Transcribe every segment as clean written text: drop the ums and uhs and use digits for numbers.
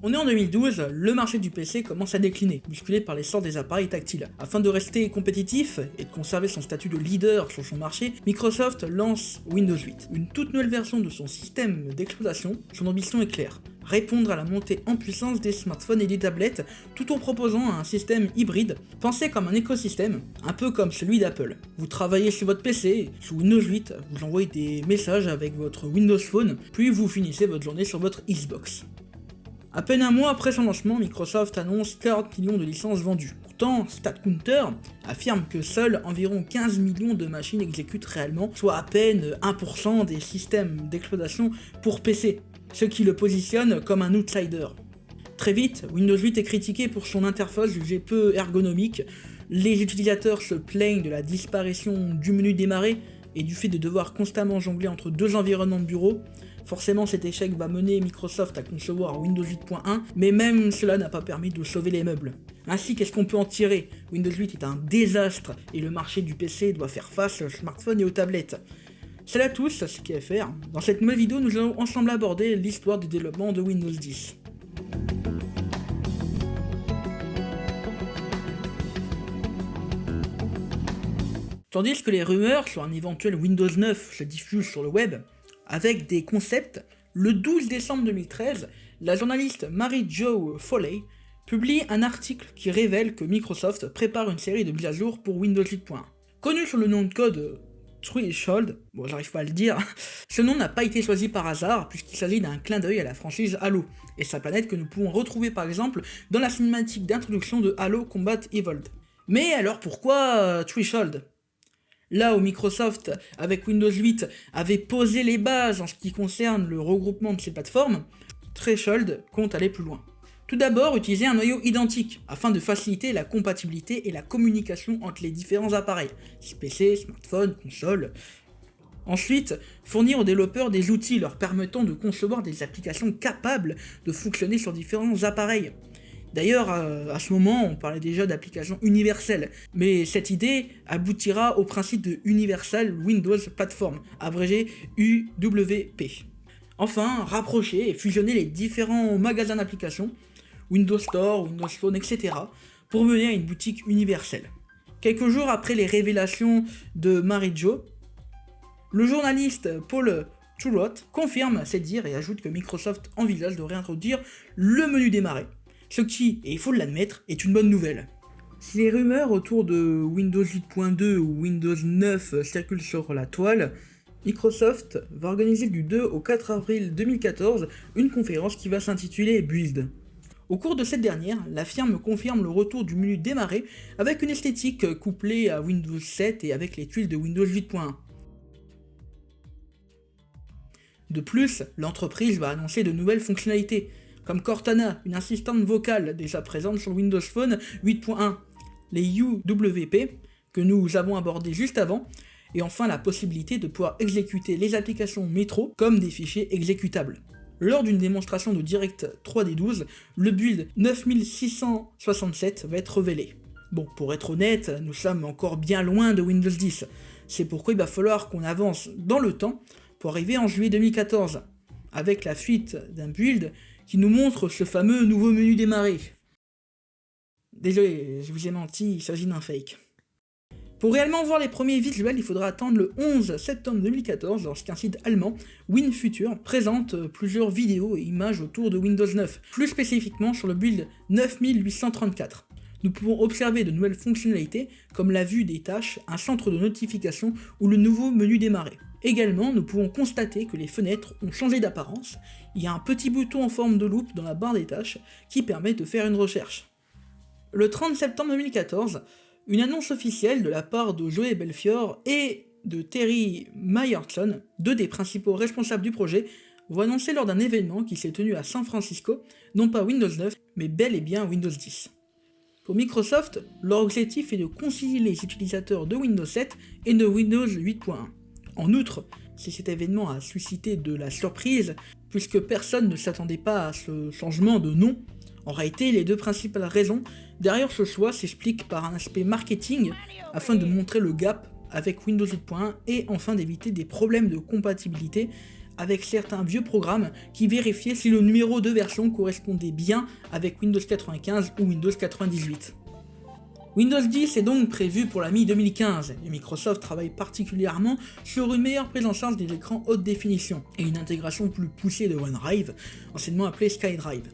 On est en 2012, le marché du PC commence à décliner, bousculé par l'essor des appareils tactiles. Afin de rester compétitif et de conserver son statut de leader sur son marché, Microsoft lance Windows 8, une toute nouvelle version de son système d'exploitation. Son ambition est claire: répondre à la montée en puissance des smartphones et des tablettes, tout en proposant un système hybride, pensé comme un écosystème, un peu comme celui d'Apple. Vous travaillez sur votre PC, sous Windows 8, vous envoyez des messages avec votre Windows Phone, puis vous finissez votre journée sur votre Xbox. À peine un mois après son lancement, Microsoft annonce 40 millions de licences vendues. Pourtant, StatCounter affirme que seuls environ 15 millions de machines exécutent réellement, soit à peine 1% des systèmes d'exploitation pour PC, ce qui le positionne comme un outsider. Très vite, Windows 8 est critiqué pour son interface jugée peu ergonomique. Les utilisateurs se plaignent de la disparition du menu démarrer et du fait de devoir constamment jongler entre deux environnements de bureau. Forcément, cet échec va mener Microsoft à concevoir Windows 8.1, mais même cela n'a pas permis de sauver les meubles. Ainsi, qu'est-ce qu'on peut en tirer? Windows 8 est un désastre et le marché du PC doit faire face aux smartphones et aux tablettes. Salut à tous, c'est KFR. Dans cette nouvelle vidéo, nous allons ensemble aborder l'histoire du développement de Windows 10. Tandis que les rumeurs sur un éventuel Windows 9 se diffusent sur le web, avec des concepts, le 12 décembre 2013, la journaliste Mary-Jo Foley publie un article qui révèle que Microsoft prépare une série de mises à jour pour Windows 8.1. Connu sous le nom de code Threshold, bon j'arrive pas à le dire, ce nom n'a pas été choisi par hasard puisqu'il s'agit d'un clin d'œil à la franchise Halo, et sa planète que nous pouvons retrouver par exemple dans la cinématique d'introduction de Halo Combat Evolved. Mais alors pourquoi Threshold ? Là où Microsoft, avec Windows 8, avait posé les bases en ce qui concerne le regroupement de ces plateformes, Threshold compte aller plus loin. Tout d'abord, utiliser un noyau identique, afin de faciliter la compatibilité et la communication entre les différents appareils, PC, smartphone, console. Ensuite, fournir aux développeurs des outils leur permettant de concevoir des applications capables de fonctionner sur différents appareils. D'ailleurs, à ce moment, on parlait déjà d'applications universelles, mais cette idée aboutira au principe de Universal Windows Platform, abrégé UWP. Enfin, rapprocher et fusionner les différents magasins d'applications, Windows Store, Windows Phone, etc., pour mener à une boutique universelle. Quelques jours après les révélations de Mary-Jo, le journaliste Paul Thurrott confirme ces dires et ajoute que Microsoft envisage de réintroduire le menu démarrer. Ce qui, et il faut l'admettre, est une bonne nouvelle. Si les rumeurs autour de Windows 8.2 ou Windows 9 circulent sur la toile, Microsoft va organiser du 2 au 4 avril 2014 une conférence qui va s'intituler Build. Au cours de cette dernière, la firme confirme le retour du menu démarrer avec une esthétique couplée à Windows 7 et avec les tuiles de Windows 8.1. De plus, l'entreprise va annoncer de nouvelles fonctionnalités, comme Cortana, une assistante vocale déjà présente sur Windows Phone 8.1, les UWP, que nous avons abordé juste avant, et enfin la possibilité de pouvoir exécuter les applications métro comme des fichiers exécutables. Lors d'une démonstration de Direct 3D12, le build 9667 va être révélé. Bon, pour être honnête, nous sommes encore bien loin de Windows 10, c'est pourquoi il va falloir qu'on avance dans le temps pour arriver en juillet 2014, avec la fuite d'un build qui nous montre ce fameux nouveau menu démarrer. Désolé, je vous ai menti, il s'agit d'un fake. Pour réellement voir les premiers visuels, il faudra attendre le 11 septembre 2014 lorsqu'un site allemand, WinFuture, présente plusieurs vidéos et images autour de Windows 9, plus spécifiquement sur le build 9834. Nous pouvons observer de nouvelles fonctionnalités comme la vue des tâches, un centre de notification ou le nouveau menu démarrer. Également, nous pouvons constater que les fenêtres ont changé d'apparence. Il y a un petit bouton en forme de loupe dans la barre des tâches qui permet de faire une recherche. Le 30 septembre 2014, une annonce officielle de la part de Joey Belfiore et de Terry Myerson, deux des principaux responsables du projet, vont annoncer lors d'un événement qui s'est tenu à San Francisco, non pas Windows 9, mais bel et bien Windows 10. Pour Microsoft, leur objectif est de concilier les utilisateurs de Windows 7 et de Windows 8.1. En outre, cet événement a suscité de la surprise, puisque personne ne s'attendait pas à ce changement de nom. En réalité, les deux principales raisons derrière ce choix s'expliquent par un aspect marketing, afin de montrer le gap avec Windows 8.1 et enfin d'éviter des problèmes de compatibilité avec certains vieux programmes qui vérifiaient si le numéro de version correspondait bien avec Windows 95 ou Windows 98. Windows 10 est donc prévu pour la mi-2015, et Microsoft travaille particulièrement sur une meilleure prise en charge des écrans haute définition, et une intégration plus poussée de OneDrive, anciennement appelé SkyDrive.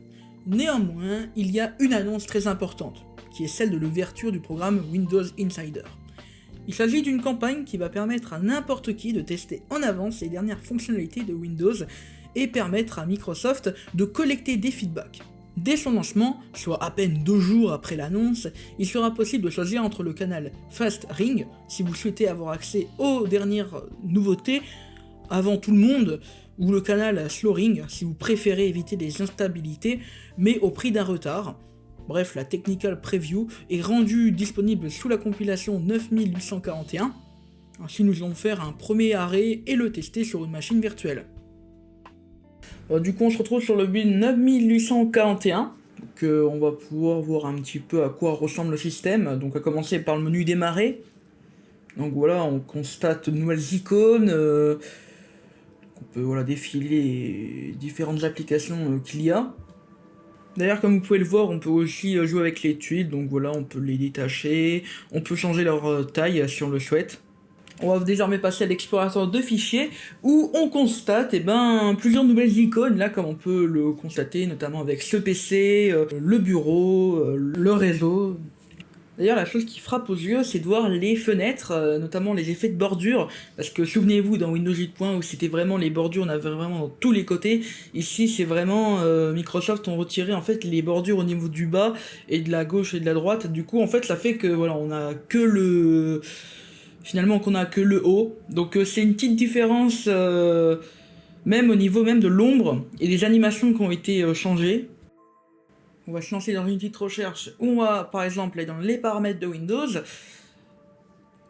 Néanmoins, il y a une annonce très importante, qui est celle de l'ouverture du programme Windows Insider. Il s'agit d'une campagne qui va permettre à n'importe qui de tester en avance les dernières fonctionnalités de Windows et permettre à Microsoft de collecter des feedbacks. Dès son lancement, soit à peine 2 jours après l'annonce, il sera possible de choisir entre le canal Fast Ring, si vous souhaitez avoir accès aux dernières nouveautés avant tout le monde, ou le canal Slow Ring, si vous préférez éviter des instabilités, mais au prix d'un retard. Bref, la Technical Preview est rendue disponible sous la compilation 9841. Ainsi, nous allons faire un premier arrêt et le tester sur une machine virtuelle. Du coup, on se retrouve sur le build 9841. Donc, on va pouvoir voir un petit peu à quoi ressemble le système. Donc, à commencer par le menu démarrer. Donc voilà, on constate de nouvelles icônes. On peut défiler les différentes applications qu'il y a. D'ailleurs, comme vous pouvez le voir, on peut aussi jouer avec les tuiles, donc voilà, on peut les détacher, on peut changer leur taille si on le souhaite. On va désormais passer à l'explorateur de fichiers, où on constate plusieurs nouvelles icônes, là comme on peut le constater, notamment avec ce PC, le bureau, le réseau. D'ailleurs, la chose qui frappe aux yeux, c'est de voir les fenêtres, notamment les effets de bordure, parce que souvenez-vous, dans Windows 8. Où c'était vraiment les bordures, on avait vraiment dans tous les côtés, ici c'est vraiment, Microsoft ont retiré en fait les bordures au niveau du bas, et de la gauche et de la droite, du coup en fait ça fait que voilà, on a que le... Finalement qu'on a que le haut, donc c'est une petite différence, même au niveau même de l'ombre, et des animations qui ont été changées. On va se lancer dans une petite recherche où on va par exemple aller dans les paramètres de Windows.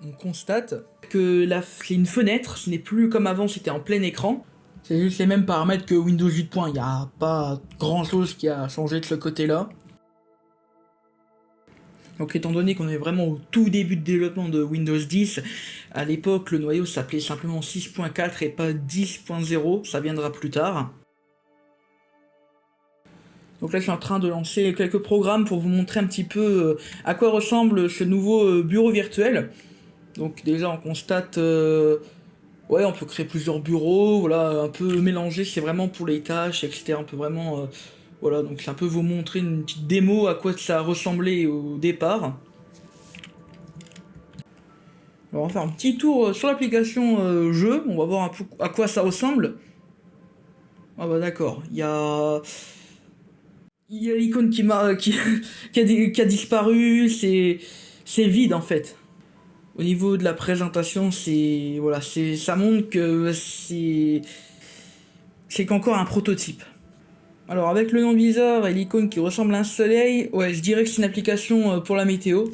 On constate que c'est une fenêtre, ce n'est plus comme avant, c'était en plein écran. C'est juste les mêmes paramètres que Windows 8. Il n'y a pas grand chose qui a changé de ce côté-là. Donc étant donné qu'on est vraiment au tout début de développement de Windows 10, à l'époque le noyau s'appelait simplement 6.4 et pas 10.0, ça viendra plus tard. Donc là je suis en train de lancer quelques programmes pour vous montrer un petit peu à quoi ressemble ce nouveau bureau virtuel. Donc déjà on constate, on peut créer plusieurs bureaux, voilà, un peu mélanger, c'est vraiment pour les tâches, etc. On peut vraiment, donc c'est un peu vous montrer une petite démo à quoi ça ressemblait au départ. Alors on va faire un petit tour sur l'application jeu, on va voir un peu à quoi ça ressemble. Ah bah d'accord, il y a l'icône qui a disparu, c'est vide en fait. Au niveau de la présentation, ça montre que c'est qu'encore un prototype. Alors avec le nom bizarre et l'icône qui ressemble à un soleil, je dirais que c'est une application pour la météo.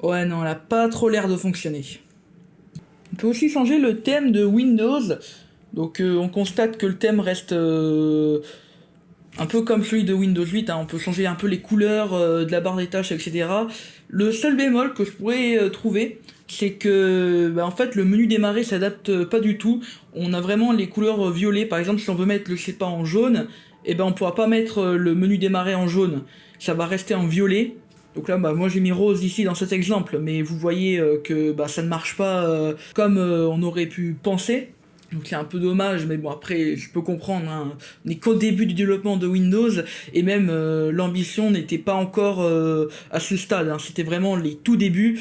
Ouais non, elle a pas trop l'air de fonctionner. On peut aussi changer le thème de Windows. Donc on constate que le thème reste un peu comme celui de Windows 8, on peut changer un peu les couleurs de la barre des tâches, etc. Le seul bémol que je pourrais trouver, c'est que en fait le menu démarrer s'adapte pas du tout. On a vraiment les couleurs violet, par exemple si on veut mettre le en jaune, on pourra pas mettre le menu démarrer en jaune, ça va rester en violet. Donc là moi j'ai mis rose ici dans cet exemple, mais vous voyez que ça ne marche pas comme on aurait pu penser. Donc c'est un peu dommage, mais bon après je peux comprendre, on n'est qu'au début du développement de Windows, et même l'ambition n'était pas encore à ce stade, c'était vraiment les tout débuts.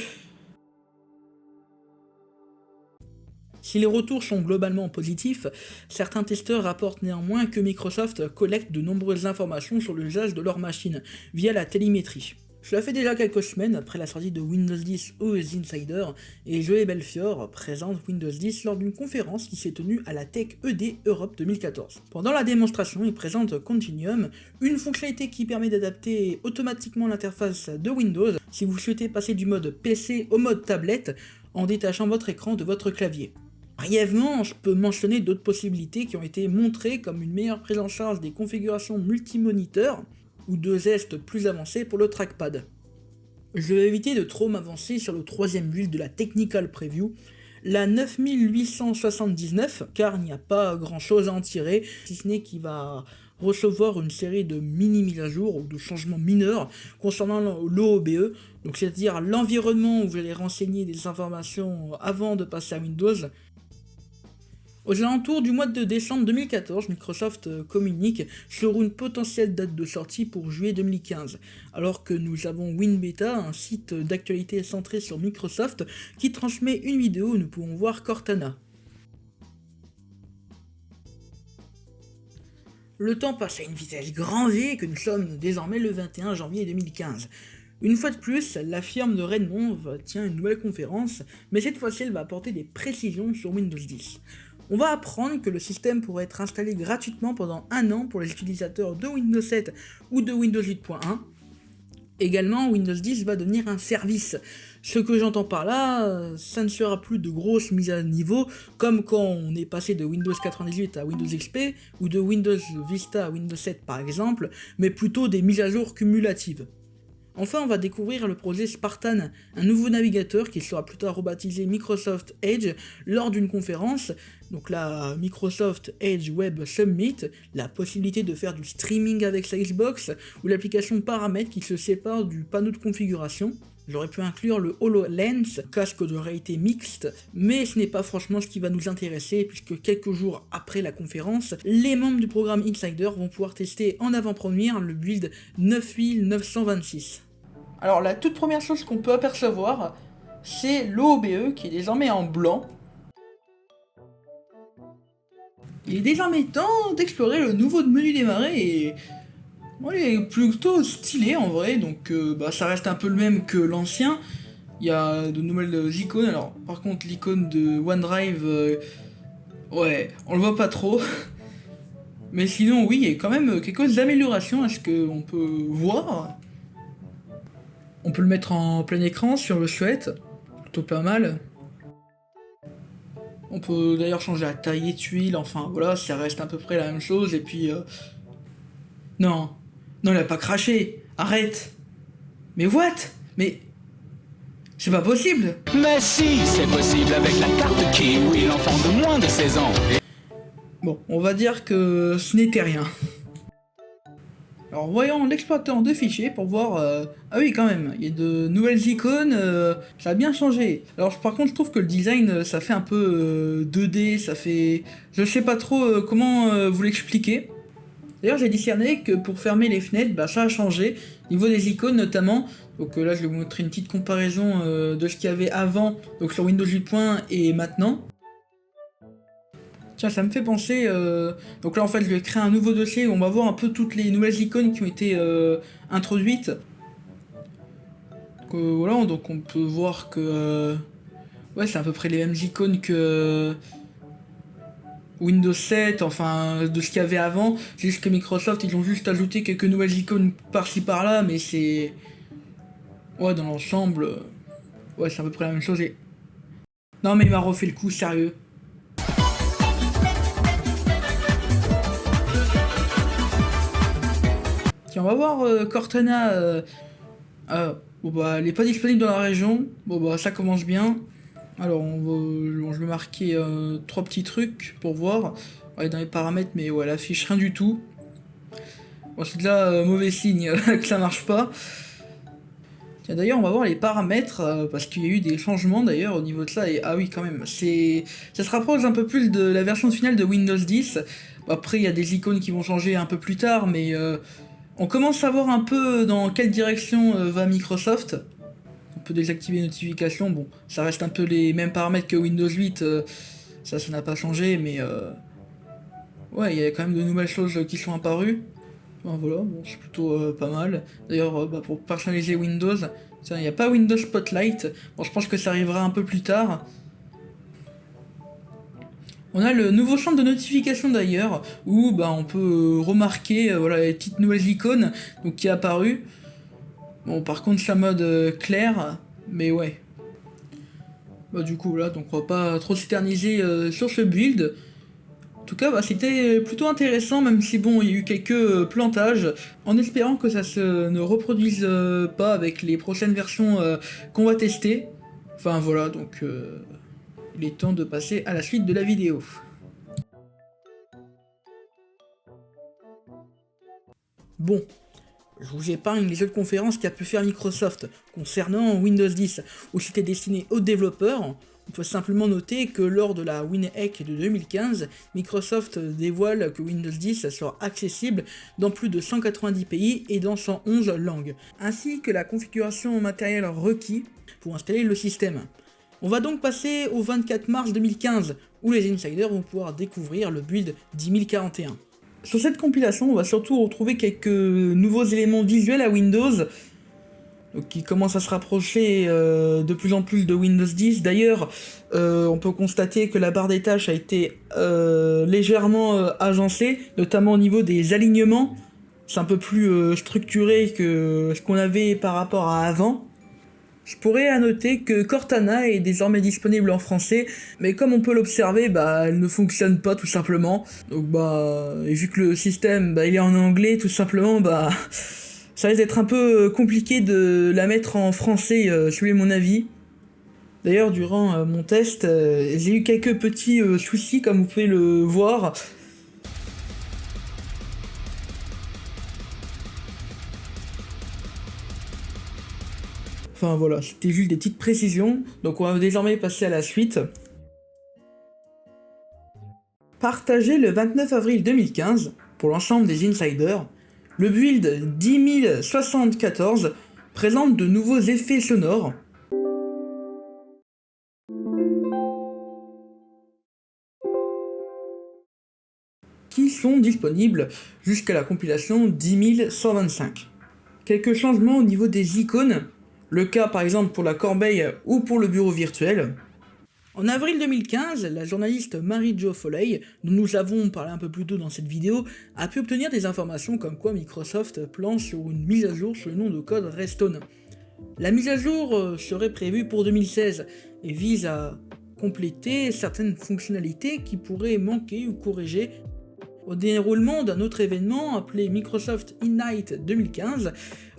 Si les retours sont globalement positifs, certains testeurs rapportent néanmoins que Microsoft collecte de nombreuses informations sur l'usage de leur machine, via la télémétrie. Cela fait déjà quelques semaines après la sortie de Windows 10 aux Insider, et Joey Belfiore présente Windows 10 lors d'une conférence qui s'est tenue à la Tech ED Europe 2014. Pendant la démonstration, il présente Continuum, une fonctionnalité qui permet d'adapter automatiquement l'interface de Windows si vous souhaitez passer du mode PC au mode tablette en détachant votre écran de votre clavier. Brièvement, je peux mentionner d'autres possibilités qui ont été montrées comme une meilleure prise en charge des configurations multimoniteurs, ou 2 gestes plus avancés pour le trackpad. Je vais éviter de trop m'avancer sur le troisième build de la Technical Preview, la 9879, car il n'y a pas grand chose à en tirer, si ce n'est qu'il va recevoir une série de mini mises à jour ou de changements mineurs concernant l'OOBE, donc c'est-à-dire l'environnement où vous allez renseigner des informations avant de passer à Windows. Aux alentours du mois de décembre 2014, Microsoft communique sur une potentielle date de sortie pour juillet 2015, alors que nous avons WinBeta, un site d'actualité centré sur Microsoft, qui transmet une vidéo où nous pouvons voir Cortana. Le temps passe à une vitesse grand V que nous sommes désormais le 21 janvier 2015. Une fois de plus, la firme de Redmond tient une nouvelle conférence, mais cette fois-ci elle va apporter des précisions sur Windows 10. On va apprendre que le système pourrait être installé gratuitement pendant 1 an pour les utilisateurs de Windows 7 ou de Windows 8.1. Également, Windows 10 va devenir un service. Ce que j'entends par là, ça ne sera plus de grosses mises à niveau, comme quand on est passé de Windows 98 à Windows XP, ou de Windows Vista à Windows 7 par exemple, mais plutôt des mises à jour cumulatives. Enfin, on va découvrir le projet Spartan, un nouveau navigateur qui sera plus tard rebaptisé Microsoft Edge lors d'une conférence, donc la Microsoft Edge Web Summit, la possibilité de faire du streaming avec sa Xbox, ou l'application Paramètres qui se sépare du panneau de configuration. J'aurais pu inclure le HoloLens, casque de réalité mixte, mais ce n'est pas franchement ce qui va nous intéresser, puisque quelques jours après la conférence, les membres du programme Insider vont pouvoir tester en avant-première le build 9926. Alors la toute première chose qu'on peut apercevoir, c'est l'OOBE qui est désormais en blanc. Il est désormais temps d'explorer le nouveau menu démarrer et il est plutôt stylé en vrai, donc ça reste un peu le même que l'ancien. Il y a de nouvelles icônes, alors par contre l'icône de OneDrive, ouais, on le voit pas trop. Mais sinon oui, il y a quand même quelques améliorations à ce qu'on peut voir. On peut le mettre en plein écran si on le souhaite, plutôt pas mal. On peut d'ailleurs changer la taille des tuiles, enfin voilà, ça reste à peu près la même chose, et puis... Non, il a pas craché, arrête. Mais what? Mais... c'est pas possible. Mais si, c'est possible avec la carte Kiwi, l'enfant de moins de 16 ans. Bon, on va dire que ce n'était rien. Alors voyons l'exploitant de fichiers pour voir... Ah oui quand même, il y a de nouvelles icônes, ça a bien changé. Alors par contre je trouve que le design ça fait un peu 2D, ça fait... Je sais pas trop comment vous l'expliquer. D'ailleurs j'ai discerné que pour fermer les fenêtres, ça a changé, au niveau des icônes notamment. Donc là je vais vous montrer une petite comparaison de ce qu'il y avait avant, donc sur Windows 8.1 et maintenant. Tiens, ça me fait penser, donc là en fait je vais créer un nouveau dossier où on va voir un peu toutes les nouvelles icônes qui ont été introduites. Donc voilà, donc on peut voir que ouais, c'est à peu près les mêmes icônes que Windows 7, enfin de ce qu'il y avait avant. C'est juste que Microsoft ils ont juste ajouté quelques nouvelles icônes par-ci par-là, mais c'est... Ouais, dans l'ensemble, ouais, c'est à peu près la même chose et... Non mais il m'a refait le coup, sérieux. Tiens, on va voir Cortana. Elle est pas disponible dans la région. Ça commence bien. Alors, je vais marquer 3 petits trucs pour voir. Elle est dans les paramètres, mais ouais, elle affiche rien du tout. Bon, c'est déjà mauvais signe que ça marche pas. Tiens, d'ailleurs, on va voir les paramètres, parce qu'il y a eu des changements d'ailleurs au niveau de ça. Et ah oui, quand même, ça se rapproche un peu plus de la version finale de Windows 10. Après, il y a des icônes qui vont changer un peu plus tard, mais... on commence à voir un peu dans quelle direction va Microsoft. On peut désactiver les notifications, bon, ça reste un peu les mêmes paramètres que Windows 8, ça n'a pas changé, mais ouais, il y a quand même de nouvelles choses qui sont apparues. Voilà, bon, c'est plutôt pas mal. D'ailleurs, pour personnaliser Windows, il n'y a pas Windows Spotlight, bon, je pense que ça arrivera un peu plus tard. On a le nouveau centre de notification d'ailleurs, où on peut remarquer voilà, les petites nouvelles icônes donc, qui est apparu. Bon, par contre, c'est en mode clair, mais ouais. Du coup, là, donc on va pas trop s'éterniser sur ce build. En tout cas, c'était plutôt intéressant, même si bon, il y a eu quelques plantages, en espérant que ça ne reproduise pas avec les prochaines versions qu'on va tester. Enfin voilà, donc... Il est temps de passer à la suite de la vidéo. Bon, je vous épargne les autres conférences qu'a pu faire Microsoft concernant Windows 10, où c'était destiné aux développeurs. On peut simplement noter que lors de la WinEck de 2015, Microsoft dévoile que Windows 10 sera accessible dans plus de 190 pays et dans 111 langues, ainsi que la configuration matérielle requise pour installer le système. On va donc passer au 24 mars 2015, où les insiders vont pouvoir découvrir le build 10041. Sur cette compilation, on va surtout retrouver quelques nouveaux éléments visuels à Windows, donc qui commencent à se rapprocher de plus en plus de Windows 10. D'ailleurs, on peut constater que la barre des tâches a été légèrement agencée, notamment au niveau des alignements. C'est un peu plus structuré que ce qu'on avait par rapport à avant. Je pourrais annoter que Cortana est désormais disponible en français, mais comme on peut l'observer, elle ne fonctionne pas tout simplement. Donc et vu que le système il est en anglais, tout simplement, ça risque d'être un peu compliqué de la mettre en français, si vous voulez mon avis. D'ailleurs, durant mon test, j'ai eu quelques petits soucis, comme vous pouvez le voir. Enfin voilà, c'était juste des petites précisions, donc on va désormais passer à la suite. Partagé le 29 avril 2015, pour l'ensemble des insiders, le build 10074 présente de nouveaux effets sonores, qui sont disponibles jusqu'à la compilation 10125. Quelques changements au niveau des icônes, le cas par exemple pour la corbeille ou pour le bureau virtuel. En avril 2015, la journaliste Mary-Jo Foley, dont nous avons parlé un peu plus tôt dans cette vidéo, a pu obtenir des informations comme quoi Microsoft planche sur une mise à jour sous le nom de code Redstone. La mise à jour serait prévue pour 2016 et vise à compléter certaines fonctionnalités qui pourraient manquer ou corriger au déroulement d'un autre événement appelé Microsoft Ignite 2015.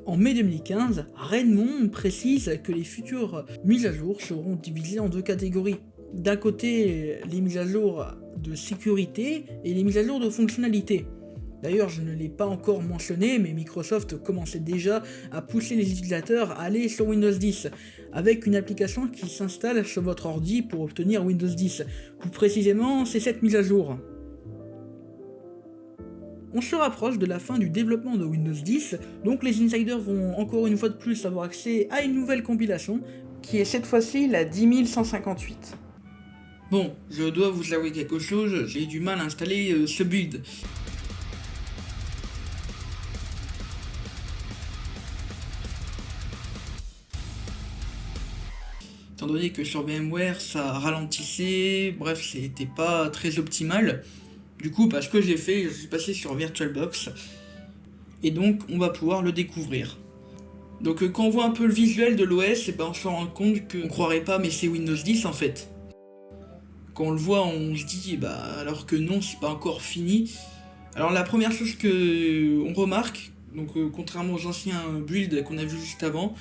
En mai 2015, Redmond précise que les futures mises à jour seront divisées en deux catégories. D'un côté, les mises à jour de sécurité et les mises à jour de fonctionnalité. D'ailleurs, je ne l'ai pas encore mentionné, mais Microsoft commençait déjà à pousser les utilisateurs à aller sur Windows 10, avec une application qui s'installe sur votre ordi pour obtenir Windows 10. Plus précisément, c'est cette mise à jour. On se rapproche de la fin du développement de Windows 10, donc les insiders vont encore une fois de plus avoir accès à une nouvelle compilation, qui est cette fois-ci la 10158. Bon, je dois vous avouer quelque chose, j'ai du mal à installer ce build. Étant donné que sur VMware ça ralentissait, bref c'était pas très optimal. Du coup, ce que j'ai fait, je suis passé sur VirtualBox, et donc on va pouvoir le découvrir. Donc quand on voit un peu le visuel de l'OS, on se rend compte qu'on croirait pas, mais c'est Windows 10 en fait. Quand on le voit, on se dit, alors que non, c'est pas encore fini. Alors la première chose que on remarque, donc contrairement aux anciens builds qu'on a vu juste avant,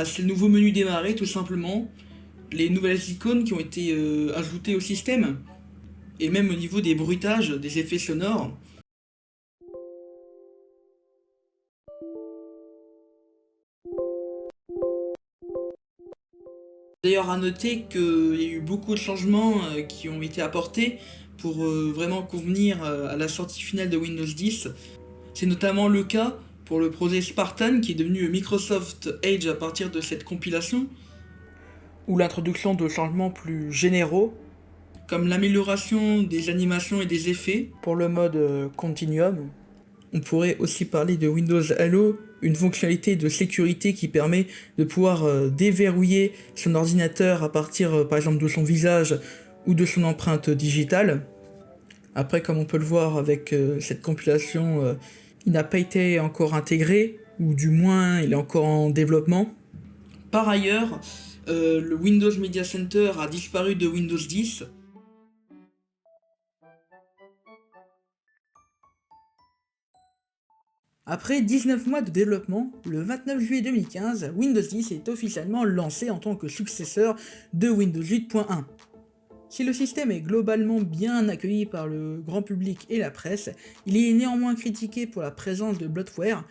c'est le nouveau menu démarrer tout simplement, les nouvelles icônes qui ont été ajoutées au système. Et même au niveau des bruitages, des effets sonores. D'ailleurs à noter qu'il y a eu beaucoup de changements qui ont été apportés pour vraiment convenir à la sortie finale de Windows 10. C'est notamment le cas pour le projet Spartan qui est devenu Microsoft Edge à partir de cette compilation, ou l'introduction de changements plus généraux, comme l'amélioration des animations et des effets pour le mode Continuum. On pourrait aussi parler de Windows Hello, une fonctionnalité de sécurité qui permet de pouvoir déverrouiller son ordinateur à partir par exemple de son visage ou de son empreinte digitale. Après, comme on peut le voir avec cette compilation, il n'a pas été encore intégré, ou du moins il est encore en développement. Par ailleurs, le Windows Media Center a disparu de Windows 10. Après 19 mois de développement, le 29 juillet 2015, Windows 10 est officiellement lancé en tant que successeur de Windows 8.1. Si le système est globalement bien accueilli par le grand public et la presse, il est néanmoins critiqué pour la présence de bloatware,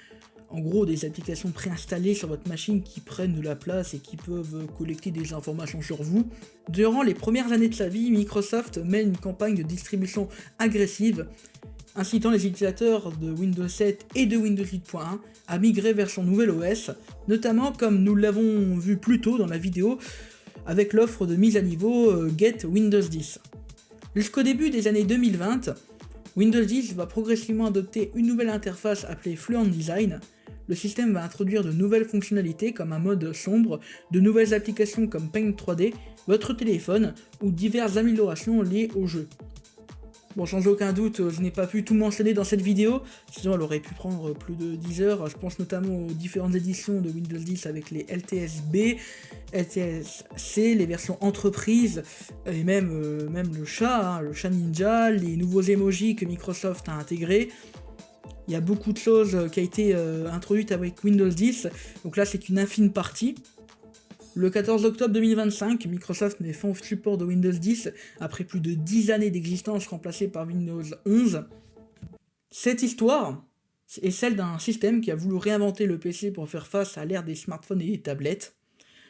en gros des applications préinstallées sur votre machine qui prennent de la place et qui peuvent collecter des informations sur vous. Durant les premières années de sa vie, Microsoft mène une campagne de distribution agressive, incitant les utilisateurs de Windows 7 et de Windows 8.1 à migrer vers son nouvel OS, notamment comme nous l'avons vu plus tôt dans la vidéo, avec l'offre de mise à niveau Get Windows 10. Jusqu'au début des années 2020, Windows 10 va progressivement adopter une nouvelle interface appelée Fluent Design. Le système va introduire de nouvelles fonctionnalités comme un mode sombre, de nouvelles applications comme Paint 3D, votre téléphone ou diverses améliorations liées au jeu. Bon, sans aucun doute, je n'ai pas pu tout mentionner dans cette vidéo, sinon elle aurait pu prendre plus de 10 heures. Je pense notamment aux différentes éditions de Windows 10 avec les LTSB, LTSC, les versions entreprise, et même le chat ninja, les nouveaux emojis que Microsoft a intégrés. Il y a beaucoup de choses qui ont été introduites avec Windows 10, donc là c'est une infime partie. Le 14 octobre 2025, Microsoft met fin au support de Windows 10 après plus de 10 années d'existence remplacée par Windows 11. Cette histoire est celle d'un système qui a voulu réinventer le PC pour faire face à l'ère des smartphones et des tablettes.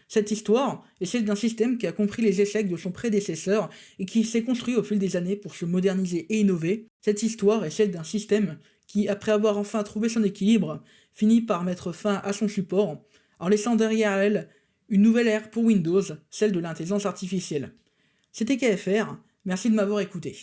Cette histoire est celle d'un système qui a compris les échecs de son prédécesseur et qui s'est construit au fil des années pour se moderniser et innover. Cette histoire est celle d'un système qui, après avoir enfin trouvé son équilibre, finit par mettre fin à son support, en laissant derrière elle une nouvelle ère pour Windows, celle de l'intelligence artificielle. C'était KFR, merci de m'avoir écouté.